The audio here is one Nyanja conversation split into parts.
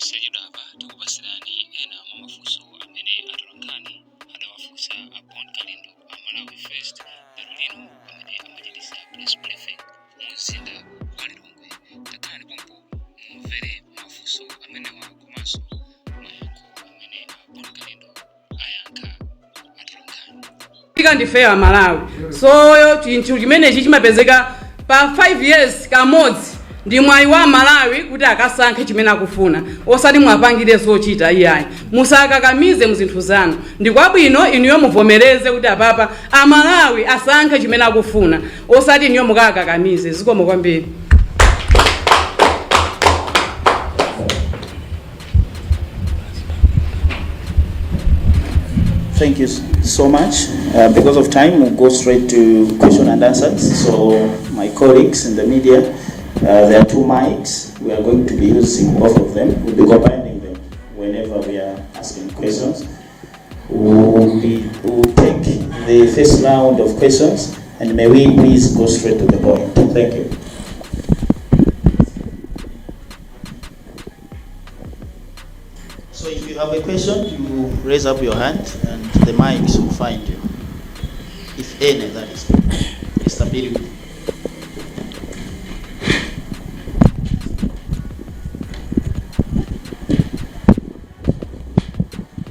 Usajidaba tukupasirani ena mamafuso amene atulankani adawafusa upon Kalindo Malawi First Berlin amene amachitisa press briefing muzinda wa Lilongwe. Takani pompo mumvere mafuso amene wakomanso mayankho amene upon Kalindo ayankha atulankani. Tika ndife wa Malawi. So chinthu chimenechi chimapezeka pa 5 years kamodzi ndi mwayi wa Malawi kuti akasankhe chimene akufuna osati mwapangire zochita iyayi musakakamize muzinthu zanu ndi kwabwino inuyo muvomereze kuti apapa Malawi asankhe chimene akufuna osati inuyo mukakakamize. Zikomo kwambiri. Thank you so much. Because of time, we'll go straight to question and answers. So my colleagues in the media, there are 2 mics. We are going to be using both of them. We'll be combining them whenever we are asking questions. We'll take the first round of questions, and may we please go straight to the point. Thank you. So if you have a question, you raise up your hand and the mics will find you. If any, that is. Mr. Biru.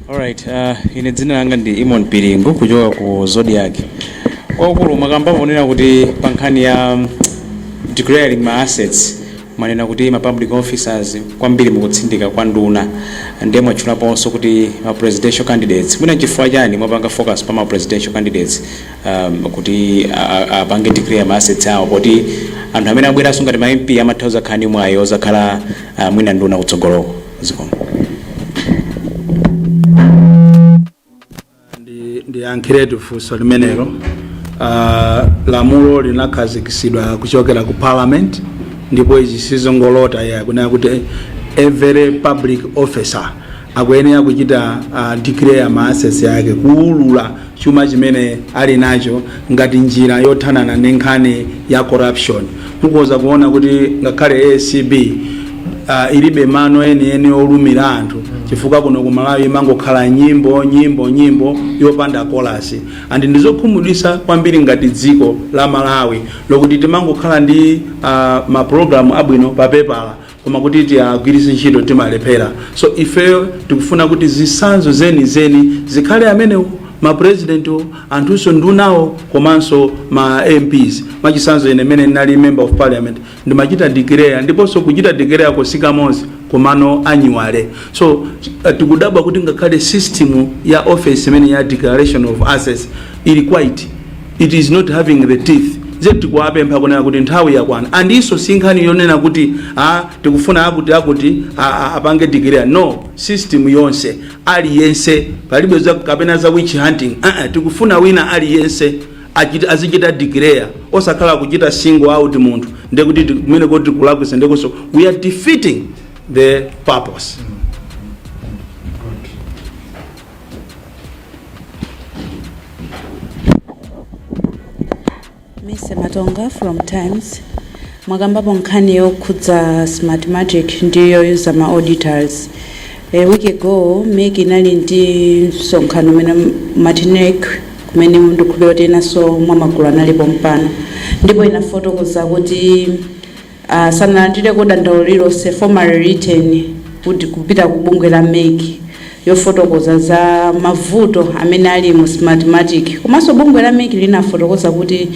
Alright, ine dzina langa ndi Imon Piringo kuchoka ku Zodiac. Kwakulu makamba ponena kuti pankhani ya declaring my assets manena kuti ma public officers kwambiri mukutsindika kwa nduna ndiye mwachulaponso kuti ma presidential candidates mwina chifukwa chani mwapanga focus pa ma presidential candidates kuti apange declare ma assets awo kuti anthu amene abwera ngati ma MP amathauza khani mwayi ozakhala mwina nduna kutsogoloko. Zikomo. Ndi ankiretu funso limenelo lamulo linakhazikitsidwa kuchokera ku parliament ndipo izi sizongolota ya kunena kuti every public officer akuyenera kuchita declare ma assets yake kuulula chuma chimene ali nacho ngati njira yothanana ndi nkhani ya corruption. Mukuza kuona kuti ngakhale ACB ilibe mano eni olumira anthu chifukwa kuno ku Malawi mangokhala nyimbo yopanda chorus. And ndizokhumudwitsa kwambiri ngati dziko la Malawi lokuti timangokhala ndi ma program abwino pa paper koma kuti tiagwiritse ntchito timalephera. So ife tikufuna kuti zitsanzo zeni zikhale amene ma president anthuso ndunawo komanso ma MPs mwachitsanzo ine mene ndinali member of parliament ndimachita declare ndiponso kuchita declare kosika monse komano annually. So tikudabwa kuti ngakhale system ya office imene ya declaration of assets ili quite it is not having the teeth. Zetu kuwapempha kunena kuti nthawi yakwana andiso sinkhani yonena kuti tikufuna akuti apange declare. No, system yonse aliyense palibe za kapena za witch hunting. Tikufuna wina aliyense azichita declare osakhala kuchita single out munthu ndekuti kumene kuti kulakwisa ndekonso we are defeating the purpose. Mr. Matonga from Times. Mwakambapo nkhani yokhudza Smartmatic ndiyo user ma auditors. A week ago, Meki inali ndi msonkhano mene Martinek kumene mundu kulioti naso mwamagulu analipo mpano. Ndipo inafotokoza kuti sanalandire kudandaula lililonse formal written kuti kupita kubungwe la Meki yofotokoza za mavuto amene ali mu Smartmatic. Komanso bungwe la Meki linafotokoza kuti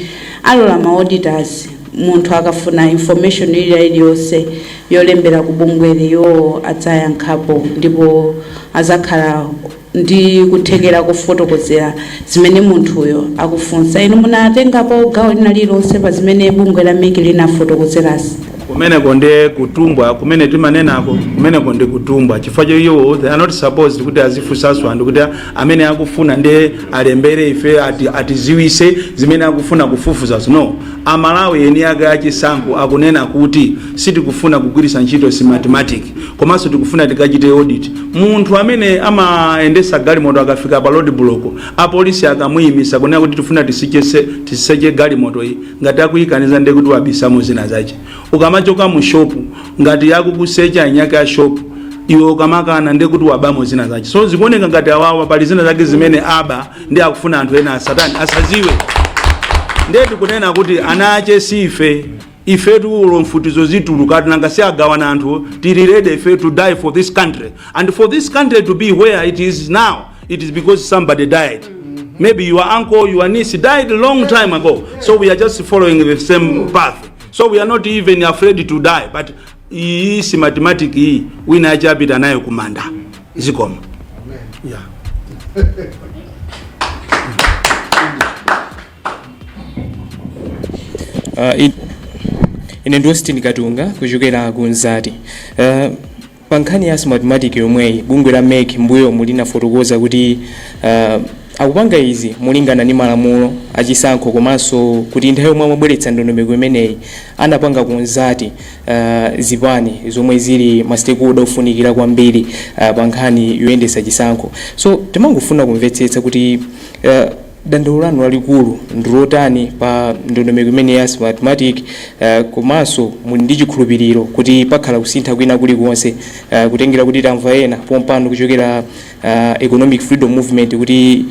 alola ma auditors munthu akafuna information iliyonse yolembera kubungweli yo adzayankhapo ndipo azakhala ndi kuthekera kufotokozera zimene munthuyo akufunsa. Inu munatengapo gawo lina lililonse pa zimene bungwe la Meki linafotokozerasi? Kumene konde kutumbwa kumene timanenako kumene konde kutumbwa chifukwa cho they are not supposed kuti azifunsaso anthu kuti amene akufuna ndi alembere ife atiziwise zimene akufuna kufufuza. No, Amalawi eni ake achisankho akunena kuti sitikufuna kugwiritsa ntchito Smartmatic komanso tikufuna tikachite audit. Munthu amene amaendesa galimoto akafika pa road block apolisi akamuyimisa kunena kuti tifuna tiseche galimoto iyi ngati akuyikaniza ndi kuti wabisamo zina zache. Ukamachoka mu shop ngati yakukusecha anyaka ya shop iwe ukamakana ndi kuti wabamo zina zake. So zikuoneka ngati awawa pali zina zake zimene aba ndi akufuna anthu ena asatani asaziwe. Ndetu kunena kuti ana ache sife ifetu mfutizo zituluka nanga siagawana anthu tili ready to die for this country, and for this country to be where it is now, it is because somebody died. Maybe your uncle, your niece died a long time ago, so we are just following the same path, so we are not even afraid to die. But hii si mathematics hii wina achapita nayo kumanda zikoma. Yeah. Ine ndi Austin Katunga kuchokera ku Nzati. Pa nkhani ya mathematics yomweyi bungwe la MEC mbuyo mulina fotokoza kuti akupanga izi mulingana ndi malamulo achisankho komanso kuti nthawi yomwe amabweretsa ndondomeko imeneyi anapanga ku Nzati zipani zomwe zili masitekuda ofunikira kwambiri pa nkhani yoyendesa chisankho. So timangofuna kumvetsetsa kuti dandaulo lanu lalikulu ndilotani pa ndondomeko imene ya mathematics komanso muli ndi chikhulupiriro kuti pakhala kusintha kwina kulikonse kutengera kuti tamva ena pompano kuchokera economic freedom movement kuti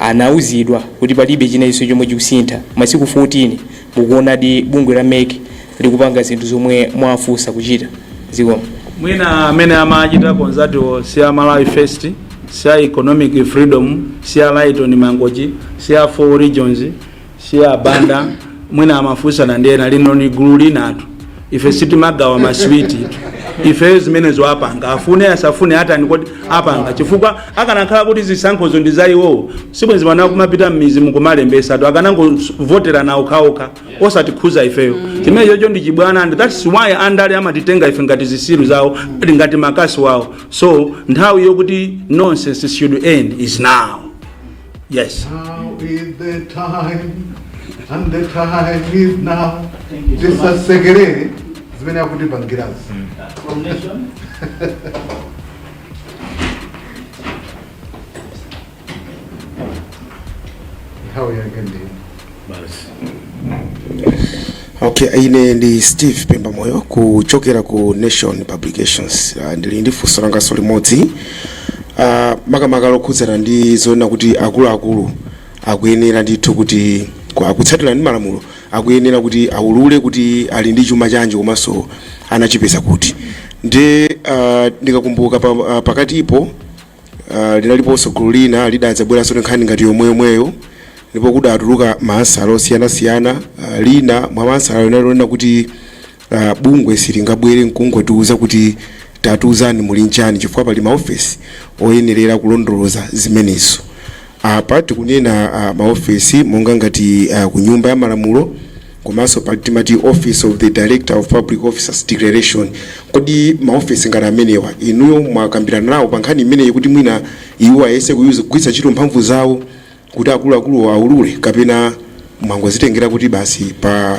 anauzidwa kuti palibe chinaiso chomwe chikusintha masiku 14 mukuonadi bungwe la MEC likupanga zinthu zomwe mwafunsa kuchita zikoma. Mwina amene amachita konzatiwo siya Malawi First, siya Economic Freedom, siya Light on Mangochi, siya 4 regions, siya Banda, mwina amafunsa na ndena lino ni gulu linatu. Ife sitimagawa maswiti ife zimene zo apanga afune asafune hata nikoti apanga chifukwa akanakhala kuti zisankhozo ndi zayiwo sibwenzi bana kumapita mmizi mukumalembesa to akanango votera na ukhaokha osatikhuza ifeyo chimene chocho ndi chibwana, and that's why andale amatitenga ife ngati zisiru zawo ngati makasi wawo. So nthawi yokuti nonsense should end is now. Yes, now is the time and the time is now. This is Segere zimene akuti bangiras From nation. how are you going? Okay, ine ndi Steve Pemba Moyo kuchokera ku Nation Publications. Ndili ndi funso langa limodzi. Makamaka lokhudzana ndi zoona kuti akuluakulu akuyenera ndithu kuti akutsatira ndi malamulo akuyenera kuti aulule kuti ali ndi chuma chanji komanso anachipeza kuti. Ndi ndikakumbuka pakatipo linaliponso gulu lina lidadzabweranso nkhani ngati yomweyo ndipo kudatuluka mansala osiyanasiyana. Lina mwa mansala linalonena kuti bungwe silingabwere nkungotiuza kuti tatiuzani muli nchani chifukwa pali maofesi oyenerera kulondoloza zimenezo. Pati kunena maofesi monga ngati ku nyumba ya malamulo komanso patimati Office of the Director of Public Officers Declaration. Kodi maofesi ngati amenewa inuyo mwakambirana nawo pa nkhani imeneyi kuti mwina iwo ayese kugwiritsa ntchito mphamvu zawo kuti akuluakulu aulule kapena mwangozitengera kuti basi pa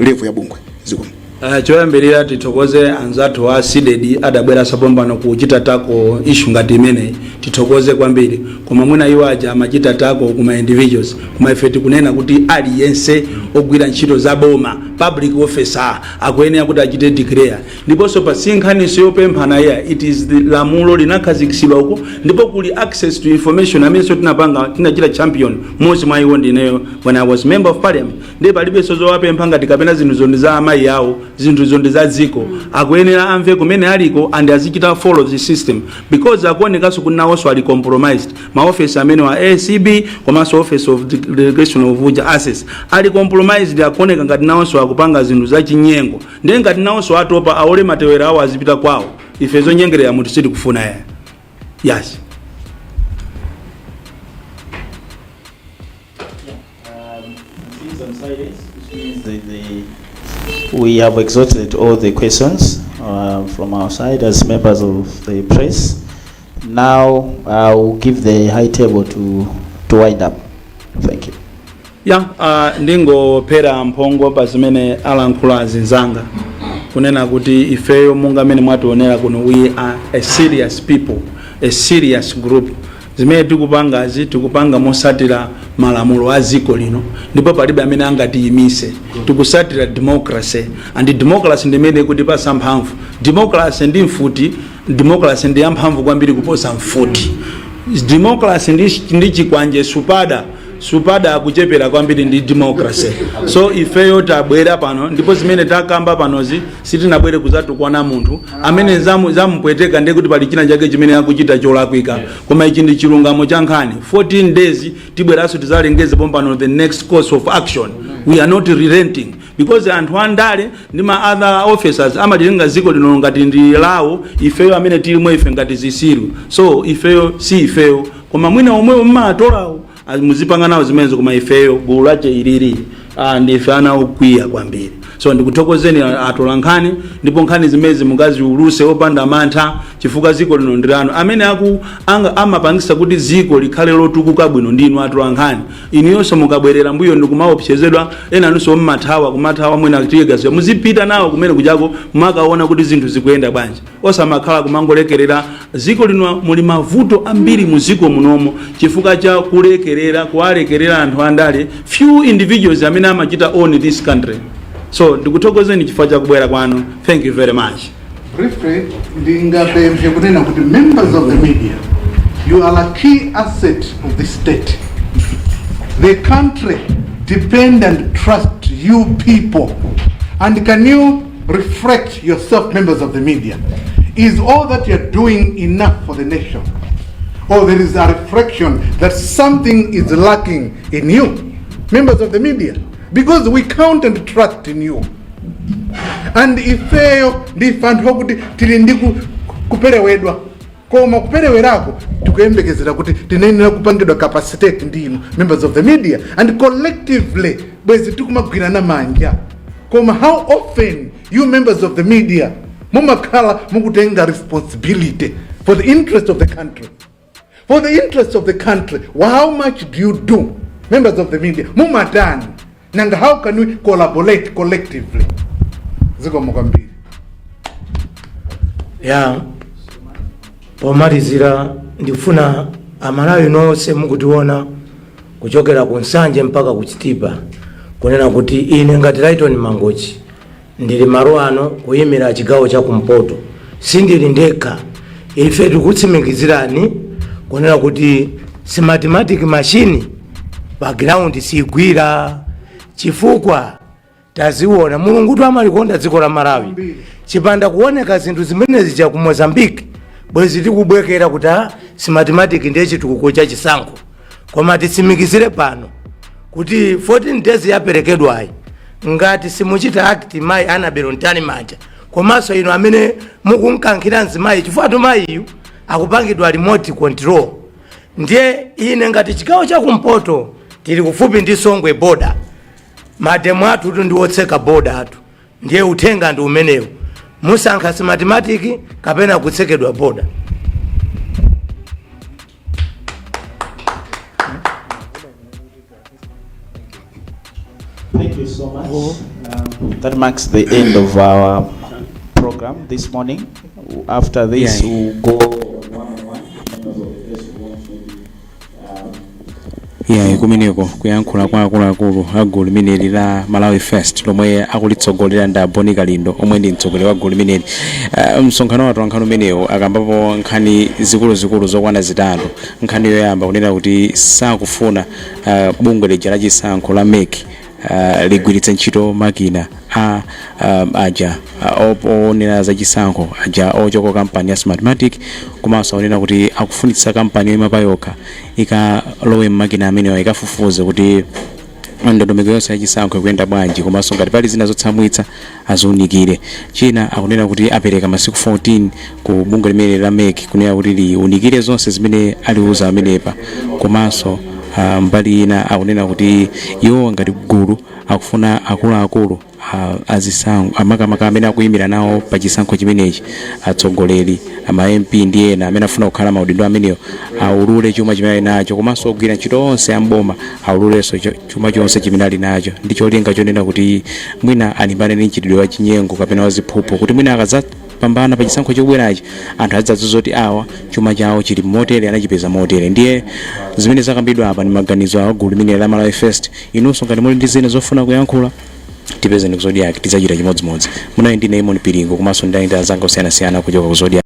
level ya bungwe zikoma? Choyambirira tithokoze anzathu wa CDD adabwera sapombano kuchita tako issue ngati imene tithokoze kwambiri, koma mwina iwo aja amachita tako kuma individuals koma ife tikunena kuti aliyense ogwira ntchito za boma public officer akuyenera kuti achite declare. Ndiponso pa sinkhaniso yopemphana ya it is the lamulo linakhazikitsidwa uko ndipo kuli access to information amene tinapanga tinachita champion mozi mwa iwo ndineyo when I was member of parliament. Ndipo palibe sozo wapempha ngati kapena zinthu zonde za amayi yawo zinthu zonde za dziko akuyenera amve kumene aliko and azichita follow the system because akuonekaso kunawonso ali compromised. Maoffice amene wa ACB komanso Office of the Delegation of Uja Access ali compromised, akuoneka ngati nawonso akupanga zinthu za chinyengo ndiye ngati nawonso atopa aole matewera awo azipita kwawo ife zonyengerera munthu siti kufuna ya. Yes. We have exhausted all the questions from our side as members of the press. Now I'll give the high table to wind up. Thank you. Yeah, ndingophera mphongo pa zimene alankhula azinzanga kunena kuti ifeyo monga mene mwationera kuno we are a serious people, a serious group zimene tikupanga mosatira malamulo a dziko lino ndipo palibe amene angatiyimise. Tikusatira democracy, and democracy ndimene kuti pasa mphamvu. Democracy ndi mfuti, democracy ndi yamphamvu kwambiri kuposa mfuti. Democracy ndi chikwanje supada akuchepera kwambiri ndi democracy. So ifeyo tabwera pano ndipo zimene takamba panozi sitinabwere kuzatukwana munthu amene zamupweteka ndi kuti pali china chake chimene akuchita cholakwika, koma ichi ndi chilungamo cha nkhani. 14 days tibweranso tizalengeze pompano the next course of action. We are not relenting because anthu andale ndi ma other officers amatilenga ziko lino ngati ndi lawo, ifeyo amene tilimwe ife ngati zisiru. So ifeyo si ifeyo koma mwina omwe mmatolawo muzipanga nawo zimenezo, koma ifeyo gulu lache ilili ndife ana okwiya kwambiri. So ndikuthokozeni atola nkhani ndipo nkhani zimezi mukaziuluse opanda mantha chifukwa ziko lino ndirano amene amapangisa kuti ziko likhale lotukuka bwino ndinu atola nkhani. Iniyonso mukabwerera mbuyo ndikumaopsezedwa ena nunso kumathawa mwina akutiyegaziwa muzipita nawo kumene kujako makaona kuti zinthu zikuyenda bwanji, osamakhala kumangolekerera. Ziko lino muli mavuto ambiri muziko munomo chifukwa cha kuwalekerera anthu andale, few individuals amene amachita own this country. So ndikuthokozeni chifukwa cha kubwera kwanu. Thank you very much. Briefly, ndingapemphe kunena kuti members of the media, you are a key asset of the state. The country depend and trust you people. And can you reflect yourself, members of the media? Is all that you're doing enough for the nation? Or there is a reflection that something is lacking in you, members of the media? Because we count and trust in you. And ifeyo ndifanthu kuti tili ndi kuperewedwa koma kuperewerako tikuyembekezera kuti tinayenera kupangidwa capacitate ndinu, members of the media, and collectively bwezi tikumagwirana manja. Koma how often you members of the media mumakhala mukutenga responsibility for the interest of the country? For the interest of the country, how much do you do, members of the media? Mumatani. And how can we collaborate collectively? Ziko mukambiri. Ya pomalizira ndifuna amalawi nonse mukutiona kuchokera ku Nsanje mpaka ku Chitipa kunena kuti ine ngati Lighton Mangochi ndili malo ano kuyimira chigawo cha kumpoto, sindili ndekha. Ife tikutsimikizirani kunena kuti mathematic machine background sigwira chifukwa taziona mulungu amalikonda dziko la Malawi chipanda kuoneka zinthu zimene zija ku Mozambique bwezi tikubwekera kuti mathematic ndiye chitukuko cha chisankho, koma titsimikizire pano kuti 14 days yaperekedwa ayi ngati simuchita act mai Anabel Ntani manja komanso ino amene mukunkankhira nzimayi chifukwa mayiyu akupangidwa remote control. Ndiye ine ngati chigawo cha kumpoto tili kufupi ndi Songwe border, mademu athu ndiwotseka border athu, ndiye uthenga ndi umenewu, musankha mathematic kapena kutsekedwa border. Thank you so much. That marks the end of our program this morning. After this, we'll go one-on-one. Kumeneko kuyankhula kwa akuluakulu a gulu limeneli la Malawi First lomwe akulitsogolera ndi Boni Kalindo omwe ndi mtsogoleri wa gulu limeneli. Msonkhano wa nkhani umenewu akambapo nkhani zikuluzikulu zokwana zitatu. Nkhani yoyamba kunena kuti sakufuna bungwe lija la chisankho la MEC ligwiritse ntchito makina aja onena za chisankho aja ochoko kampani ya Smartmatic, komanso onena kuti akufunitsa kampani yoyima yokha ikalowe makina amenewa ikafufuze kuti ndondomeko yonse ya chisankho ikuyenda bwanji, komanso ngati pali zina zotsamwitsa aziunikire. China akunena kuti apereka masiku 14 ku bungwe limene la MEC kunena kuti liunikire zonse zimene aliuza amenepa, komanso mbali ina akunena kuti iwo ngati gulu akufuna akuluakulu azisankho amakamaka amene akuyimira nawo pa chisankho chimenechi, atsogoleri ama MP ndi ena amene afuna kukhala maudindo amenewo aulule chuma chimene ali nacho, komanso ogwira ntchito onse amboma aululenso chuma chonse chimene ali nacho, ndi cholinga chonena kuti mwina alimbane ndi mchitidwe wa chinyengo kapena wa ziphuphu, kuti mwina tikapambana pa chisankho chobwerachi anthu adzadza zoti awa chuma chawo chili motere anachipeza motere. Ndiye zimene zakambidwa apa ndi maganizo a gulu limene la Malawi First. Inunso ngati muli ndi zina zofuna kuyankhula tipezeni ku Zodiac tidzachita chimodzimodzi. Munali ndine Imon Piringo komanso ndali ndi anzanga osiyanasiyana kuchoka ku Zodiac.